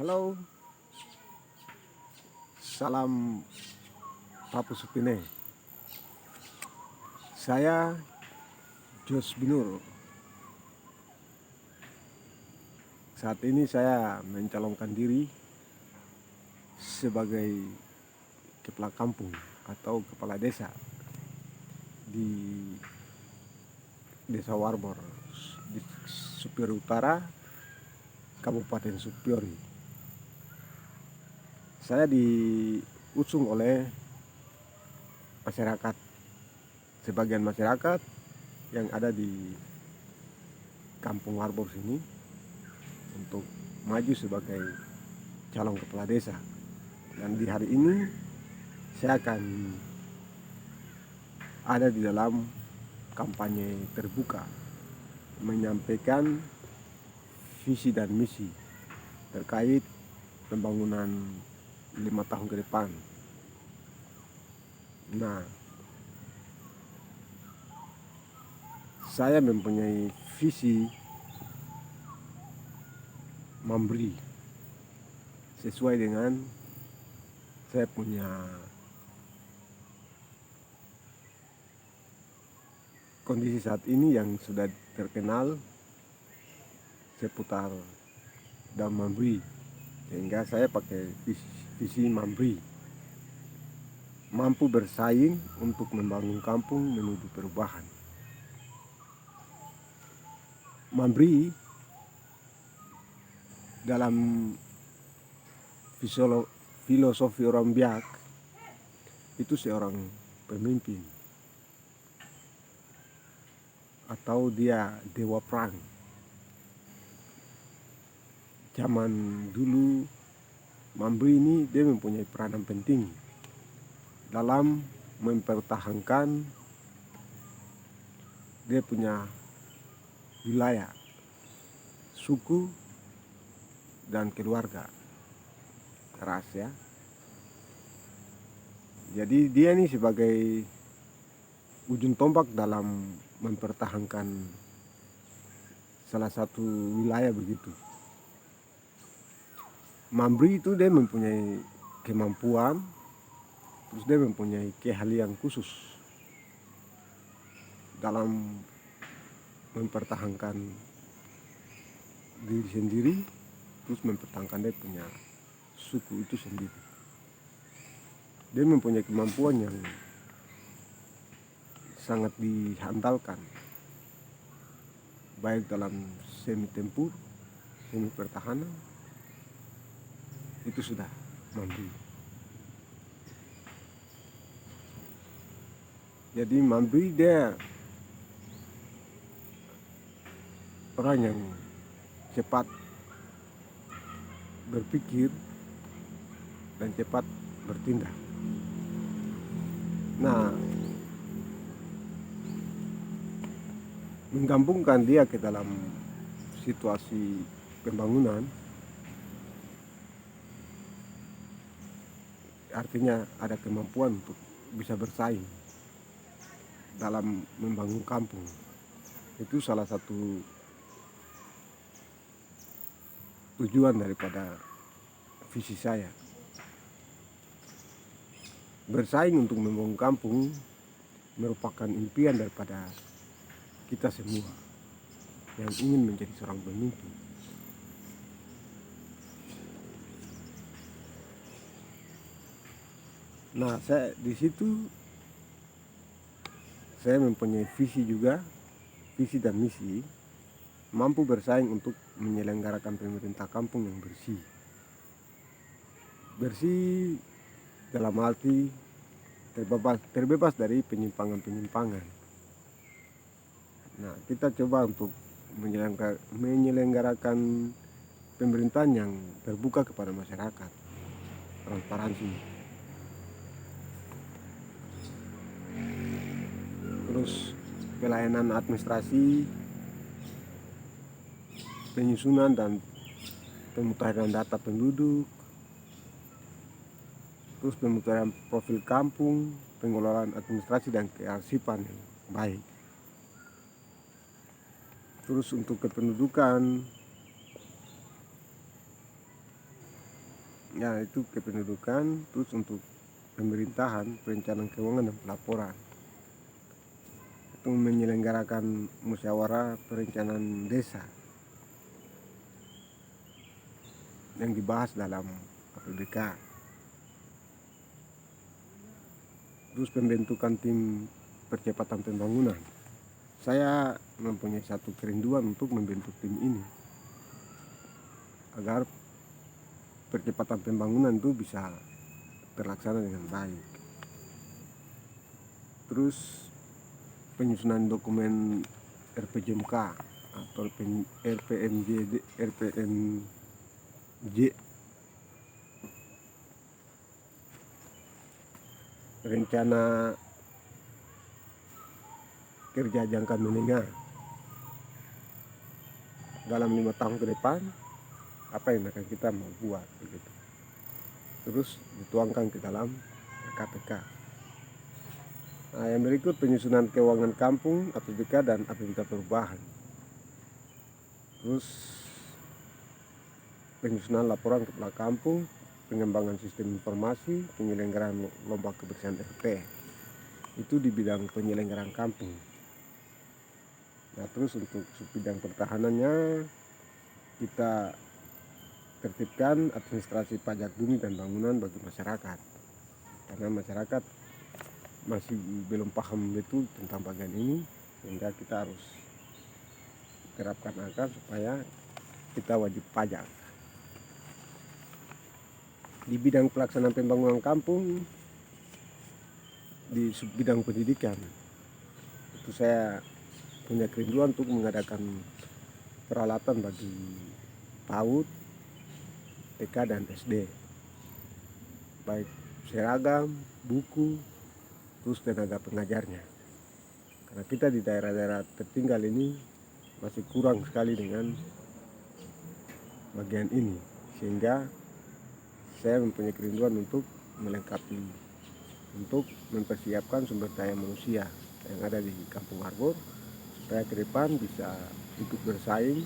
Halo, salam Papu Supine. Saya Jos Binur. Saat ini saya mencalonkan diri sebagai kepala kampung atau kepala desa di Desa Warbor, di Supiori Utara, Kabupaten Supiori. Saya diusung oleh masyarakat, sebagian masyarakat yang ada di Kampung Warbor sini untuk maju sebagai calon kepala desa. Dan di hari ini saya akan ada di dalam kampanye terbuka menyampaikan visi dan misi terkait pembangunan 5 tahun ke depan. Nah, saya mempunyai visi memberi sesuai dengan saya punya kondisi saat ini yang sudah terkenal seputar dan memberi, sehingga saya pakai visi memberi, mampu bersaing untuk membangun kampung menuju perubahan. Memberi dalam filosofi orang Biak itu seorang pemimpin atau dia dewa perang. Zaman dulu Mambri ini dia mempunyai peranan penting dalam mempertahankan dia punya wilayah, suku dan keluarga ras ya. Jadi dia ini sebagai ujung tombak dalam mempertahankan salah satu wilayah begitu. Mambri itu dia mempunyai kemampuan, terus dia mempunyai keahlian khusus dalam mempertahankan diri sendiri, terus mempertahankan dia punya suku itu sendiri. Dia mempunyai kemampuan yang sangat diandalkan, baik dalam semi tempur, semi pertahanan, itu sudah Mambri. Jadi Mambri dia orang yang cepat berpikir dan cepat bertindak. Nah, menggabungkan dia ke dalam situasi pembangunan artinya ada kemampuan untuk bisa bersaing dalam membangun kampung. Itu salah satu tujuan daripada visi saya. Bersaing untuk membangun kampung merupakan impian daripada kita semua yang ingin menjadi seorang pemimpin. Nah, saya di situ saya mempunyai visi juga, visi dan misi, mampu bersaing untuk menyelenggarakan pemerintah kampung yang bersih. Bersih dalam arti terbebas dari penyimpangan-penyimpangan. Nah, kita coba untuk menyelenggarakan pemerintahan yang terbuka kepada masyarakat, transparansi. Terus pelayanan administrasi, penyusunan dan pemutahiran data penduduk, terus pemutahiran profil kampung, pengelolaan administrasi dan kearsipan yang baik. Terus untuk kependudukan, Ya, itu kependudukan. Terus untuk pemerintahan, perencanaan keuangan dan pelaporan, itu menyelenggarakan musyawarah perencanaan desa yang dibahas dalam APBK. Terus pembentukan tim percepatan pembangunan. Saya mempunyai satu kerinduan untuk membentuk tim ini agar percepatan pembangunan itu bisa terlaksana dengan baik. Terus penyusunan dokumen RPJMK atau RPMJ, rencana kerja jangka menengah dalam 5 tahun ke depan, apa yang akan kita mau buat begitu. Terus dituangkan ke dalam KPK. Nah, yang berikut penyusunan keuangan kampung, APBK dan APBK perubahan. Terus penyusunan laporan kepala kampung, pengembangan sistem informasi, penyelenggaraan lomba kebersihan RT. Itu di bidang penyelenggaraan kampung. Nah, terus untuk bidang pertahanannya, kita tertibkan administrasi pajak bumi dan bangunan bagi masyarakat, karena masyarakat masih belum paham betul tentang bagian ini, sehingga kita harus terapkan akar supaya kita wajib pajak. Di bidang pelaksanaan pembangunan kampung, di bidang pendidikan, itu saya punya kerinduan untuk mengadakan peralatan bagi PAUD, TK dan SD, baik seragam, buku, terus tenaga pengajarnya. Karena kita di daerah-daerah tertinggal ini masih kurang sekali dengan bagian ini, sehingga saya mempunyai kerinduan untuk melengkapi, untuk mempersiapkan sumber daya manusia yang ada di Kampung Harbor supaya ke depan bisa ikut bersaing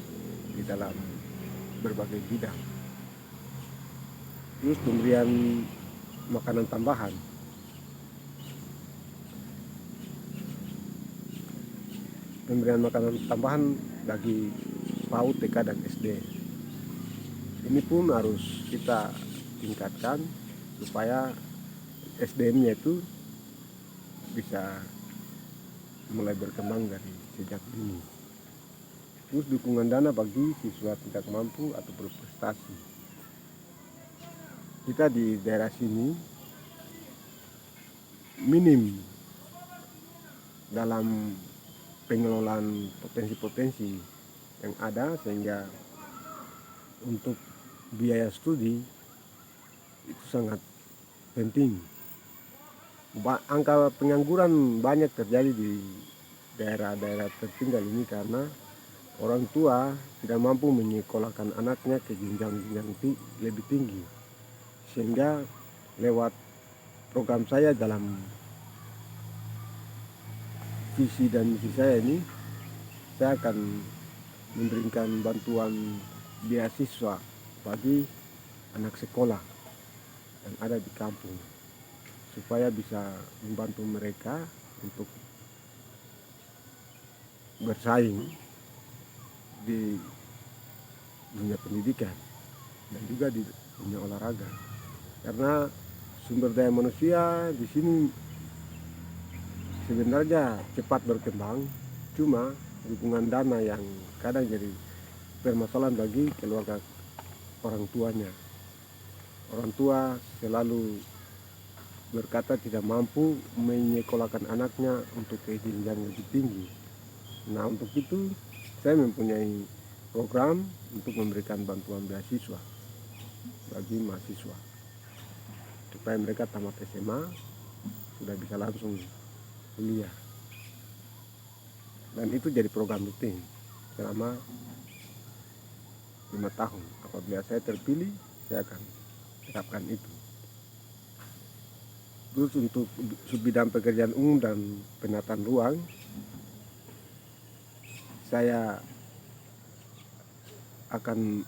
di dalam berbagai bidang. Terus pemberian makanan tambahan. Pemberian makanan tambahan bagi PAUD, TK dan SD. Ini pun harus kita tingkatkan supaya SDM-nya itu bisa mulai berkembang dari sejak dini. Terus dukungan dana bagi siswa tidak mampu atau berprestasi. Kita di daerah sini minim dalam pengelolaan potensi-potensi yang ada, sehingga untuk biaya studi itu sangat penting. Angka pengangguran banyak terjadi di daerah-daerah tertinggal ini karena orang tua tidak mampu menyekolahkan anaknya ke jenjang lebih tinggi. Sehingga lewat program saya dalam visi dan misi saya ini, saya akan memberikan bantuan beasiswa bagi anak sekolah yang ada di kampung, supaya bisa membantu mereka untuk bersaing di dunia pendidikan dan juga di dunia olahraga. Karena sumber daya manusia di sini sebenarnya cepat berkembang, cuma dukungan dana yang kadang jadi permasalahan bagi keluarga orang tuanya. Orang tua selalu berkata tidak mampu menyekolahkan anaknya untuk ke jenjang lebih tinggi. Nah, untuk itu saya mempunyai program untuk memberikan bantuan beasiswa bagi mahasiswa supaya mereka tamat SMA sudah bisa langsung kuliah. Dan itu jadi program rutin selama 5 tahun. Apabila saya terpilih, saya akan terapkan itu. Terus untuk bidang pekerjaan umum dan penataan ruang, saya akan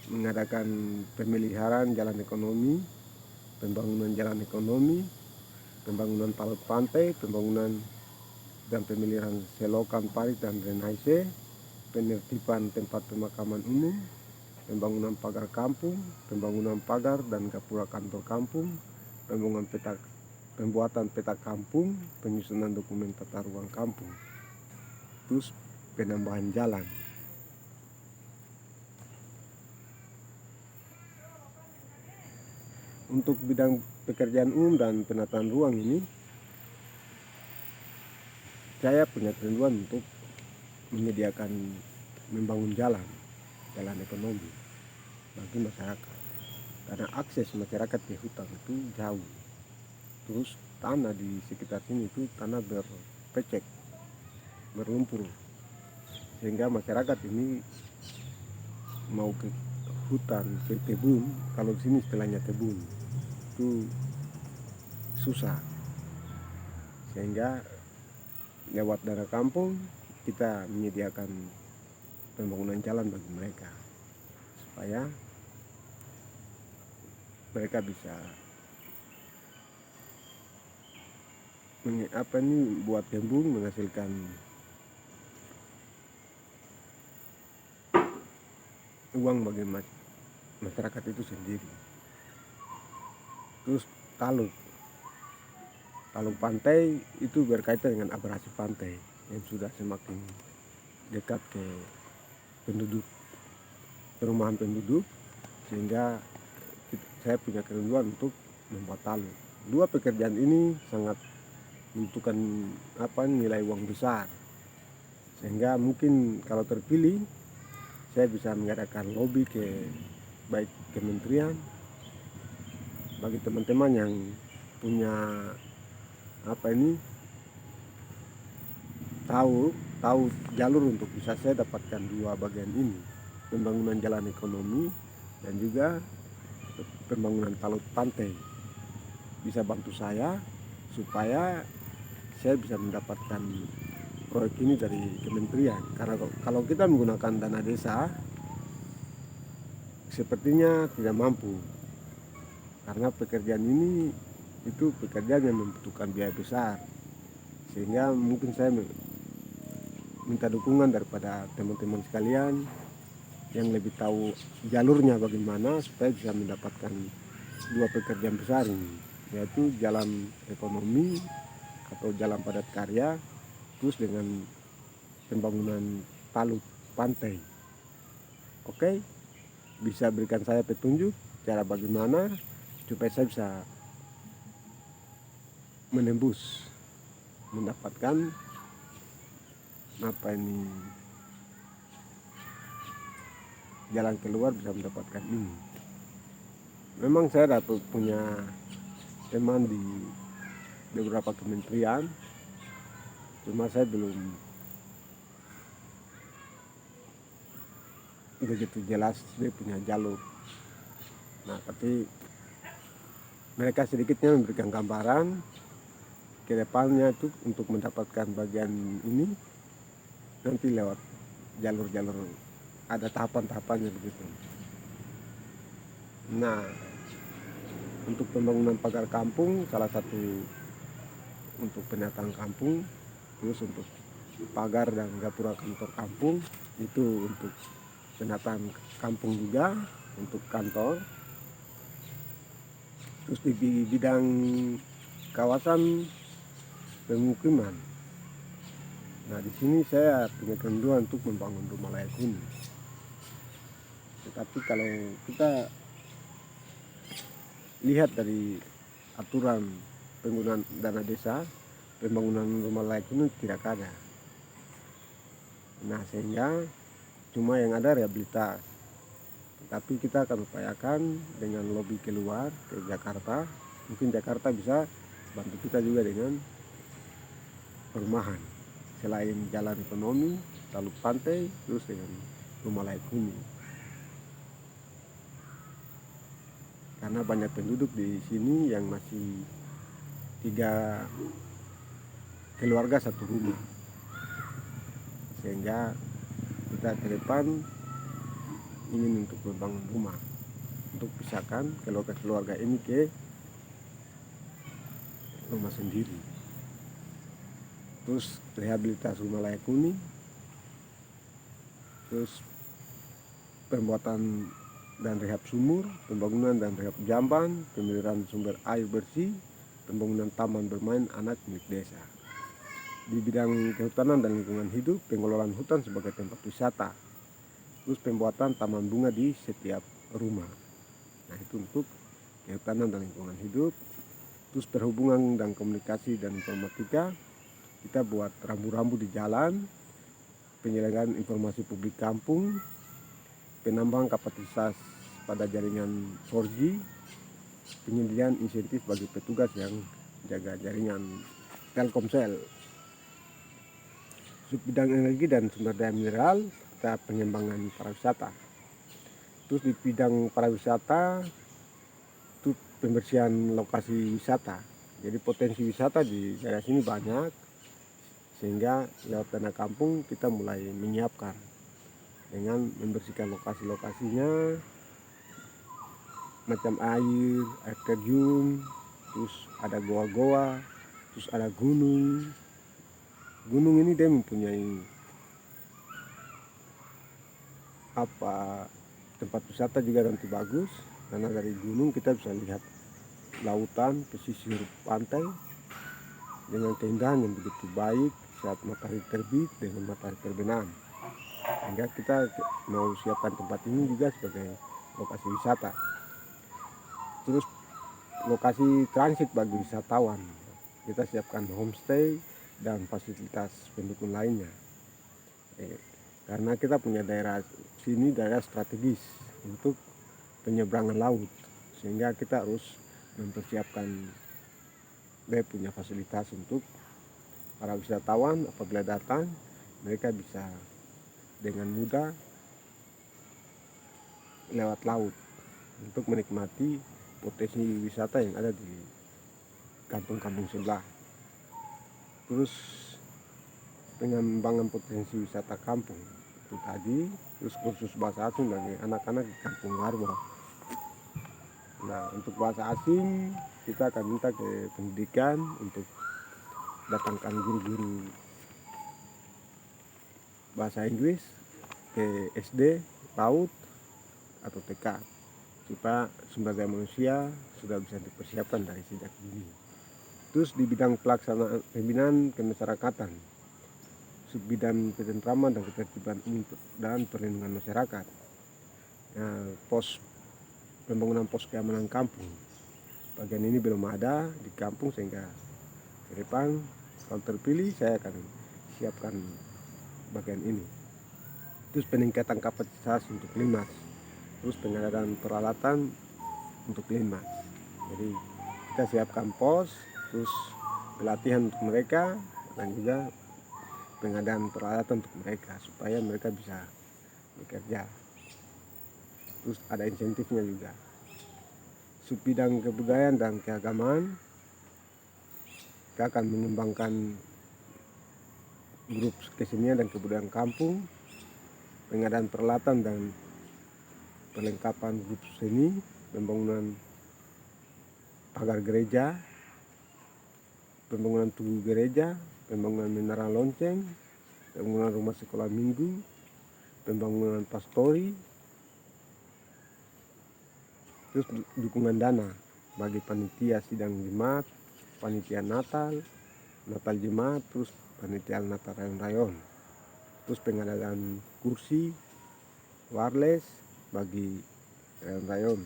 mengadakan pemeliharaan jalan ekonomi, pembangunan jalan ekonomi, pembangunan palut pantai, pembangunan dan pemeliharaan selokan parit dan drainase, penertiban tempat pemakaman umum, pembangunan pagar kampung, pembangunan pagar dan gapura kantor kampung, pembuatan peta kampung, penyusunan dokumen tata ruang kampung, terus penambahan jalan. Untuk bidang pekerjaan umum dan penataan ruang ini, saya punya kerinduan untuk menyediakan membangun jalan ekonomi bagi masyarakat, karena akses masyarakat ke hutan itu jauh, terus tanah di sekitar sini itu tanah berpecek, berlumpur, sehingga masyarakat ini mau ke hutan, ke kebun, kalau di sini istilahnya kebun, itu susah. Sehingga lewat dana kampung kita menyediakan pembangunan jalan bagi mereka, supaya mereka bisa buat kebun, menghasilkan uang bagi masyarakat itu sendiri. Terus taluk pantai itu berkaitan dengan abrasi pantai yang sudah semakin dekat ke perumahan penduduk, sehingga saya punya kerinduan untuk membuat taluk. Dua pekerjaan ini sangat menentukan nilai uang besar, sehingga mungkin kalau terpilih saya bisa mengadakan lobby ke baik kementerian, bagi teman-teman yang punya tahu jalur untuk bisa saya dapatkan dua bagian ini, pembangunan jalan ekonomi dan juga pembangunan talut pantai, bisa bantu saya supaya saya bisa mendapatkan proyek ini dari kementerian. Karena kalau kita menggunakan dana desa sepertinya tidak mampu, karena pekerjaan ini itu pekerjaan yang membutuhkan biaya besar, sehingga mungkin saya minta dukungan daripada teman-teman sekalian yang lebih tahu jalurnya bagaimana supaya bisa mendapatkan dua pekerjaan besar ini, yaitu jalan ekonomi atau jalan padat karya, terus dengan pembangunan talut pantai. Oke, bisa berikan saya petunjuk cara bagaimana supaya saya bisa menembus, mendapatkan jalan keluar, bisa mendapatkan ini. Memang saya dapat punya teman di beberapa kementerian, cuma saya belum begitu jelas dia punya jalur. Nah, tapi mereka sedikitnya memberikan gambaran ke depannya itu untuk mendapatkan bagian ini nanti lewat jalur-jalur, ada tahapan-tahapannya begitu. Nah, untuk pembangunan pagar kampung salah satu untuk penataan kampung, terus untuk pagar dan gapura kantor kampung itu untuk penataan kampung juga untuk kantor. Terus di bidang kawasan pemukiman, nah di sini saya punya kerinduan untuk membangun rumah layak huni. Tetapi kalau kita lihat dari aturan penggunaan dana desa, pembangunan rumah layak huni tidak ada. Nah, sehingga cuma yang ada rehabilitas. Tapi kita akan upayakan dengan lobby keluar ke Jakarta, mungkin Jakarta bisa bantu kita juga dengan perumahan selain jalan ekonomi, talut pantai, terus dengan rumah layak huni. Karena banyak penduduk di sini yang masih 3 keluarga satu rumah, sehingga kita ke depan ingin untuk membangun rumah, untuk pisahkan keluarga ini ke rumah sendiri. Terus rehabilitasi rumah layak huni, terus pembuatan dan rehab sumur, pembangunan dan rehab jamban, pemeliharaan sumber air bersih, pembangunan taman bermain anak milik desa. Di bidang kehutanan dan lingkungan hidup, pengelolaan hutan sebagai tempat wisata, terus pembuatan taman bunga di setiap rumah. Nah, itu untuk kehutanan dan lingkungan hidup. Terus perhubungan dan komunikasi dan informatika, kita buat rambu-rambu di jalan, penyelenggaraan informasi publik kampung, penambahan kapasitas pada jaringan 4G, penyediaan insentif bagi petugas yang jaga jaringan Telkomsel. Bidang energi dan sumber daya mineral, kita pengembangan pariwisata. Terus di bidang pariwisata, itu pembersihan lokasi wisata. Jadi potensi wisata di daerah sini banyak, sehingga lewat dana kampung kita mulai menyiapkan dengan membersihkan lokasi-lokasinya, macam air terjun, terus ada goa-goa, terus ada gunung. Gunung ini dia mempunyai tempat wisata juga nanti bagus, karena dari gunung kita bisa lihat lautan, pesisir pantai dengan keindahan yang begitu baik saat matahari terbit dengan matahari terbenam. Sehingga kita mau siapkan tempat ini juga sebagai lokasi wisata. Terus lokasi transit bagi wisatawan, kita siapkan homestay dan fasilitas pendukung lainnya. Karena kita punya daerah sini daerah strategis untuk penyeberangan laut, sehingga kita harus mempersiapkan punya fasilitas untuk para wisatawan apabila datang, mereka bisa dengan mudah lewat laut untuk menikmati potensi wisata yang ada di kampung-kampung sebelah. Terus pengembangan potensi wisata kampung itu tadi, terus kursus bahasa asing bagi anak-anak di kampung Harbor. Nah, untuk bahasa asing kita akan minta ke pendidikan untuk datangkan guru-guru bahasa Inggris ke SD, PAUD atau TK, supaya sumber daya manusia sudah bisa dipersiapkan dari sejak dini. Terus di bidang pelaksanaan pembinaan kemasyarakatan, subbidang ketentraman dan ketertiban umum dan perlindungan masyarakat. Nah, pembangunan pos keamanan kampung, bagian ini belum ada di kampung, sehingga ke depan kalau terpilih saya akan siapkan bagian ini. Terus peningkatan kapasitas untuk limas, terus pengadaan peralatan untuk limas. Jadi kita siapkan pos, terus pelatihan untuk mereka, dan juga pengadaan peralatan untuk mereka supaya mereka bisa bekerja. Terus ada insentifnya juga. Subbidang kebudayaan dan keagamaan, kita akan mengembangkan grup kesenian dan kebudayaan kampung, pengadaan peralatan dan perlengkapan grup seni, pembangunan pagar gereja, pembangunan tugu gereja, pembangunan menara lonceng, pembangunan rumah sekolah minggu, pembangunan pastori, terus dukungan dana bagi panitia sidang jemaat, panitia Natal jemaat, terus panitia Natal rayon-rayon, terus pengadaan kursi wireless bagi rayon-rayon,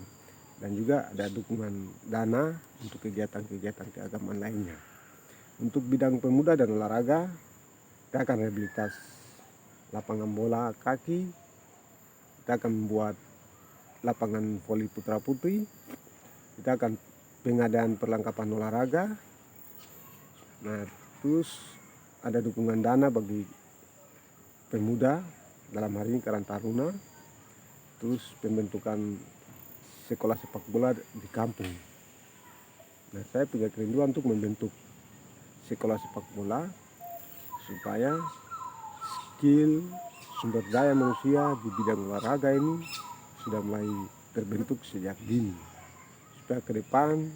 dan juga ada dukungan dana untuk kegiatan-kegiatan keagamaan lainnya. Untuk bidang pemuda dan olahraga, kita akan rehabilitas lapangan bola kaki, kita akan membuat lapangan voli putra putri, kita akan pengadaan perlengkapan olahraga. Nah, terus ada dukungan dana bagi pemuda, dalam hari ini Karang Taruna, terus pembentukan sekolah sepak bola di kampung. Nah, saya punya kerinduan untuk membentuk sekolah sepak bola supaya skill sumber daya manusia di bidang olahraga ini sudah mulai terbentuk sejak dini, supaya ke depan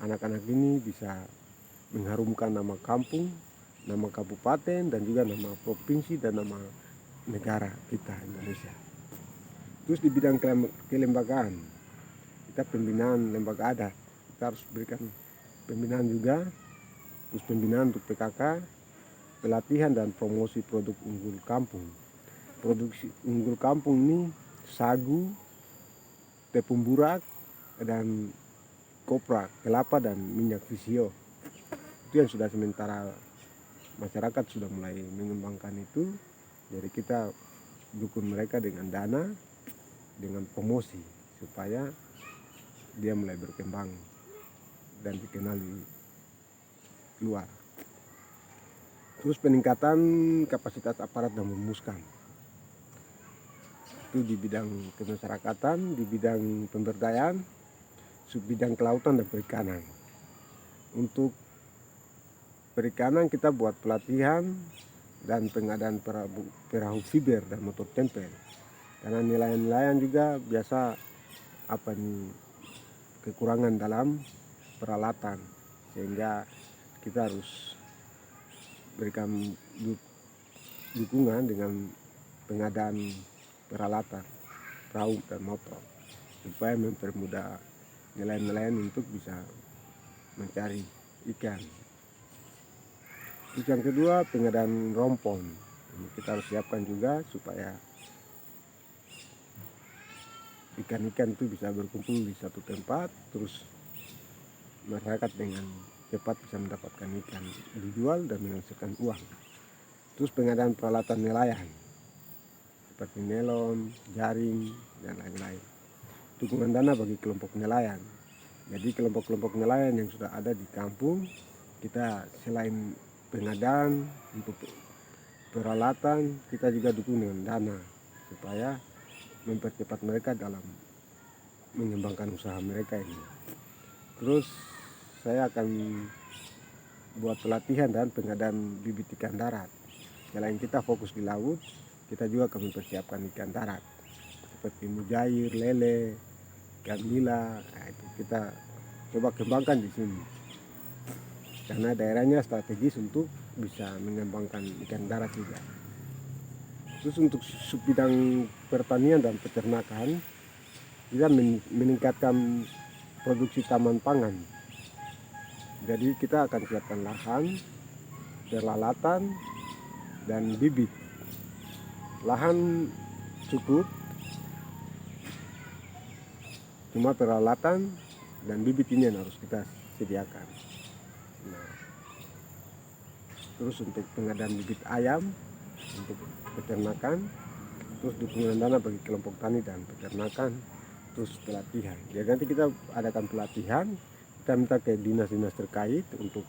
anak-anak ini bisa mengharumkan nama kampung, nama kabupaten, dan juga nama provinsi dan nama negara kita Indonesia. Terus di bidang kelembagaan, kita pembinaan lembaga adat, kita harus berikan pembinaan juga. Terus pembinaan untuk PKK, pelatihan dan promosi produk unggul kampung. Produksi unggul kampung ini sagu, tepung burak, dan kopra, kelapa, dan minyak visio. Itu yang sudah sementara masyarakat sudah mulai mengembangkan itu. Jadi kita dukung mereka dengan dana, dengan promosi, supaya dia mulai berkembang dan dikenal di luar. Terus peningkatan kapasitas aparat dan memumuskan, itu di bidang kemasyarakatan, di bidang pemberdayaan, subbidang kelautan dan perikanan. Untuk perikanan kita buat pelatihan dan pengadaan perahu fiber dan motor tempel, karena nelayan-nelayan juga biasa kekurangan dalam peralatan, sehingga kita harus berikan dukungan dengan pengadaan peralatan perahu dan motor, supaya mempermudah nelayan-nelayan untuk bisa mencari ikan. Terus yang kedua, pengadaan rompon. Ini kita harus siapkan juga supaya ikan-ikan itu bisa berkumpul di satu tempat, terus masyarakat dengan cepat bisa mendapatkan ikan, dijual dan menghasilkan uang. Terus pengadaan peralatan nelayan seperti nelon, jaring, dan lain-lain. Dukungan dana bagi kelompok nelayan. Jadi kelompok-kelompok nelayan yang sudah ada di kampung, kita selain pengadaan untuk peralatan, kita juga dukung dengan dana supaya mempercepat mereka dalam mengembangkan usaha mereka ini. Terus saya akan buat pelatihan dan pengadaan bibit ikan darat. Selain kita fokus di laut, kita juga akan mempersiapkan ikan darat seperti mujair, lele, ikan nila. Nah, itu kita coba kembangkan di sini, karena daerahnya strategis untuk bisa mengembangkan ikan darat juga. Terus untuk subbidang pertanian dan peternakan, kita meningkatkan produksi taman pangan. Jadi kita akan siapkan lahan, peralatan, dan bibit. Lahan cukup, cuma peralatan dan bibit ini yang harus kita sediakan. Nah, terus untuk pengadaan bibit ayam untuk peternakan, terus dukungan dana bagi kelompok tani dan peternakan, terus pelatihan. Jadi nanti kita adakan pelatihan, kita minta ke dinas-dinas terkait untuk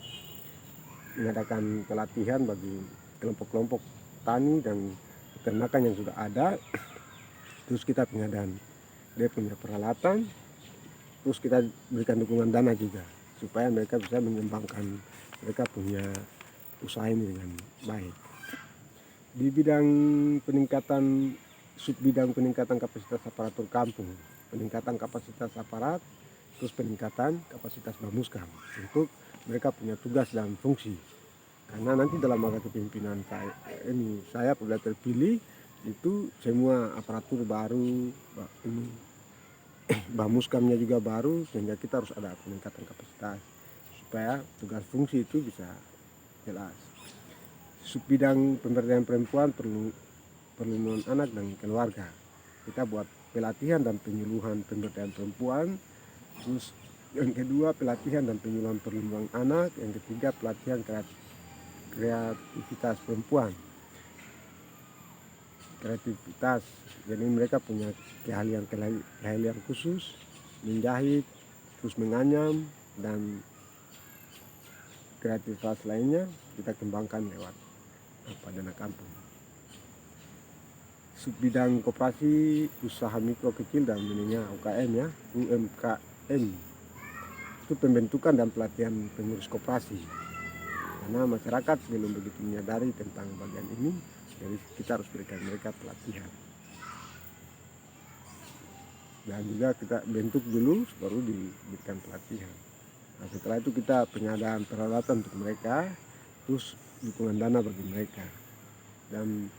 mengadakan pelatihan bagi kelompok-kelompok tani dan peternakan yang sudah ada. Terus kita pengadaan dia punya peralatan, terus kita berikan dukungan dana juga supaya mereka bisa mengembangkan mereka punya usaha ini dengan baik. Di bidang peningkatan, subbidang peningkatan kapasitas aparatur kampung, peningkatan kapasitas aparat, terus peningkatan kapasitas Bamuskam untuk mereka punya tugas dan fungsi. Karena nanti dalam masa kepemimpinan saya apabila terpilih, itu semua aparatur baru, Bamuskamnya juga baru, sehingga kita harus ada peningkatan kapasitas supaya tugas fungsi itu bisa jelas. Subbidang pemberdayaan perempuan, perlindungan anak dan keluarga, kita buat pelatihan dan penyuluhan pemberdayaan perempuan. Terus yang kedua, pelatihan dan penyuluhan perlindungan anak. Yang ketiga, pelatihan kreativitas perempuan, kreativitas. Jadi mereka punya keahlian khusus, menjahit, terus menganyam, dan kreativitas lainnya kita kembangkan lewat dana kampung. Subbidang koperasi usaha mikro kecil dan menengah UKM ya, UMKM, itu pembentukan dan pelatihan pengurus koperasi, karena masyarakat belum begitu menyadari tentang bagian ini, jadi kita harus berikan mereka pelatihan. dan juga kita bentuk dulu baru diberikan pelatihan. Nah, setelah itu kita pengadaan peralatan untuk mereka, terus dukungan dana bagi mereka, dan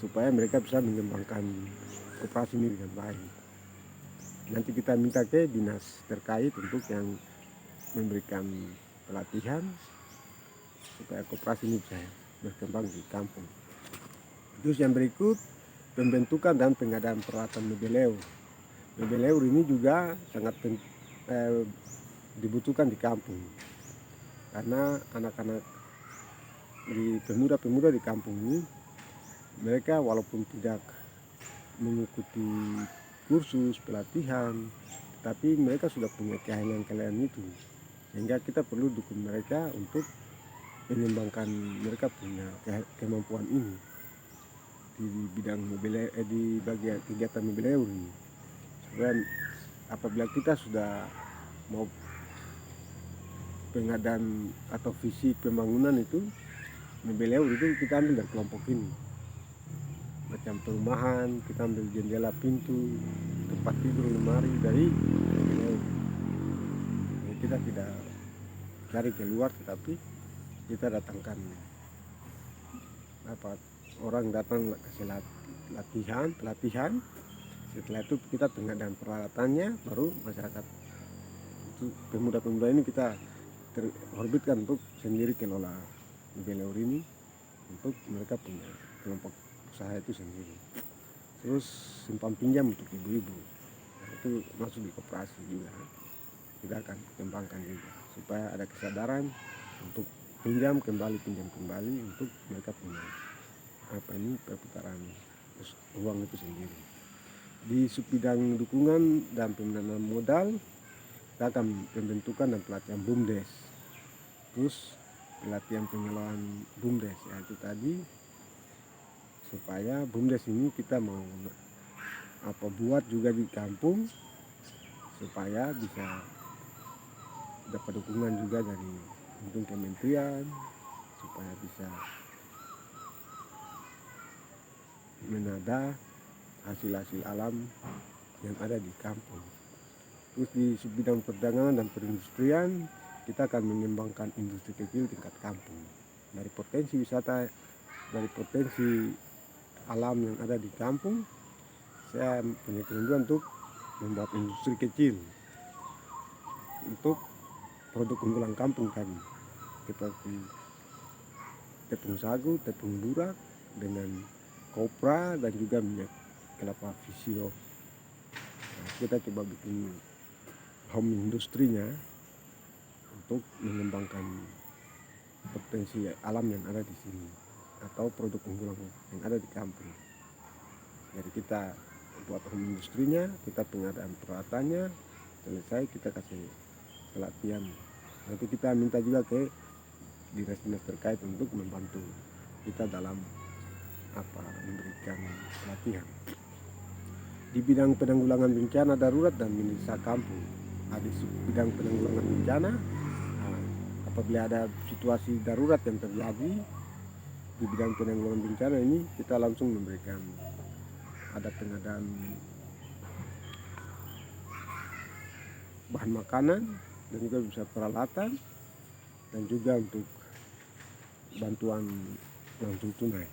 supaya mereka bisa mengembangkan koperasi ini dengan baik. Nanti kita minta ke dinas terkait untuk yang memberikan pelatihan supaya koperasi ini bisa berkembang di kampung. Terus yang berikut, pembentukan dan pengadaan peralatan mebeleur. Mebeleur ini juga sangat dibutuhkan di kampung, karena anak-anak di pemuda-pemuda di kampung ini, mereka walaupun tidak mengikuti kursus pelatihan, tapi mereka sudah punya keahlian itu, sehingga kita perlu dukung mereka untuk mengembangkan mereka punya kemampuan ini di bidang di bagian kegiatan mebeleur ini. Supaya apabila kita sudah mau pengadaan atau visi pembangunan itu mebeleur itu, kita ambil dari kelompok ini, macam perumahan kita ambil jendela, pintu, tempat tidur, lemari dari mebeleur. Jadi kita tidak cari keluar, tetapi kita datangkan orang datang kasih pelatihan. Setelah itu kita pengadaan peralatannya, baru masyarakat itu pemuda-pemuda ini kita terorbitkan untuk sendiri kelola mebeleur ini, untuk mereka punya kelompok usaha itu sendiri. Terus simpan pinjam untuk ibu-ibu, nah, itu masuk di koperasi juga, kita akan kembangkan juga supaya ada kesadaran untuk pinjam kembali untuk mereka punya perputaran uang itu sendiri. Di subbidang dukungan dan pendanaan modal, kita akan pembentukan dan pelatihan BUMDes. Terus pelatihan pengelolaan BUMDes, yaitu tadi supaya BUMDes ini kita mau buat juga di kampung, supaya bisa dapat dukungan juga dari mungkin kementerian, supaya bisa menada hasil-hasil alam yang ada di kampung. Terus di bidang perdagangan dan perindustrian, kita akan mengembangkan industri kecil tingkat kampung. Dari potensi wisata, dari potensi alam yang ada di kampung, saya punya kerinduan untuk membuat industri kecil untuk produk unggulan kampung tadi, seperti tepung sagu, tepung burak dengan kopra, dan juga minyak kelapa visio. Nah, kita coba bikin home industrinya untuk mengembangkan potensi alam yang ada di sini atau produk unggulan yang ada di kampung. Jadi kita buat home industrinya, kita pengadaan peralatannya, selesai kita kasih pelatihan. Nanti kita minta juga ke dinas-dinas terkait untuk membantu kita dalam memberikan pelatihan. Di bidang penanggulangan bencana darurat dan mendesak kampung, di bidang penanggulangan bencana, apabila ada situasi darurat yang terjadi di bidang penanggulangan bencana ini, kita langsung memberikan ada pengadaan bahan makanan dan juga bisa peralatan, dan juga untuk bantuan langsung tunai.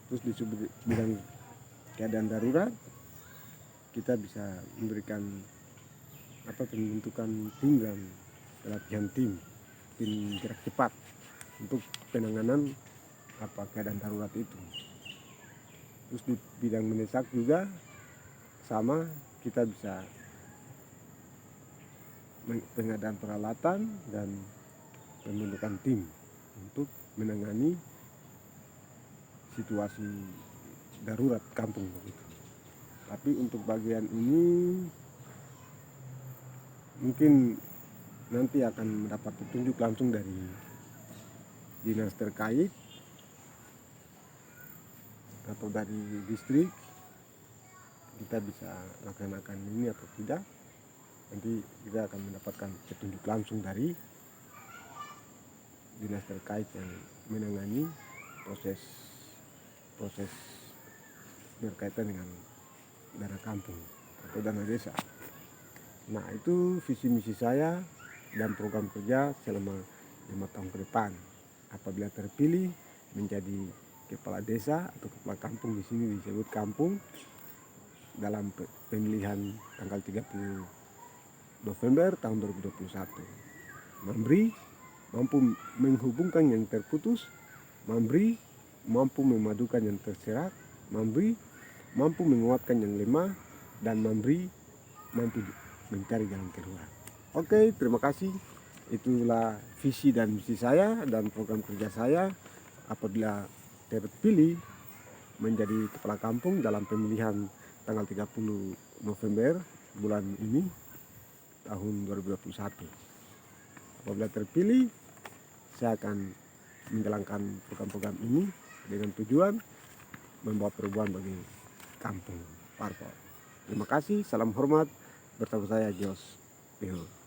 Terus di bidang keadaan darurat, kita bisa memberikan pembentukan tim dan pelatihan tim gerak cepat untuk penanganan keadaan darurat itu. Terus di bidang mendesak juga sama, kita bisa pengadaan peralatan dan pembentukan tim untuk menangani situasi darurat kampung begitu. Tapi untuk bagian ini mungkin nanti akan mendapat petunjuk langsung dari dinas terkait atau dari distrik, kita bisa laksanakan ini atau tidak. Nanti kita akan mendapatkan petunjuk langsung dari dinas terkait yang menangani proses berkaitan dengan dana kampung atau dana desa. Nah, itu visi misi saya dan program kerja selama 5 tahun ke depan. Apabila terpilih menjadi kepala desa atau kepala kampung, di sini disebut kampung, dalam pemilihan tanggal 30 November tahun 2021. Mampu menghubungkan yang terputus, mampu memadukan yang terserak, mampu menguatkan yang lemah, dan mampu mencari jalan keluar. Oke, terima kasih. Itulah visi dan misi saya dan program kerja saya apabila terpilih menjadi kepala kampung dalam pemilihan tanggal 30 November bulan ini tahun 2021. Apabila terpilih, saya akan menjalankan program-program ini dengan tujuan membawa perubahan bagi kampung Warpor. Terima kasih, salam hormat, bersama saya Jos Piho.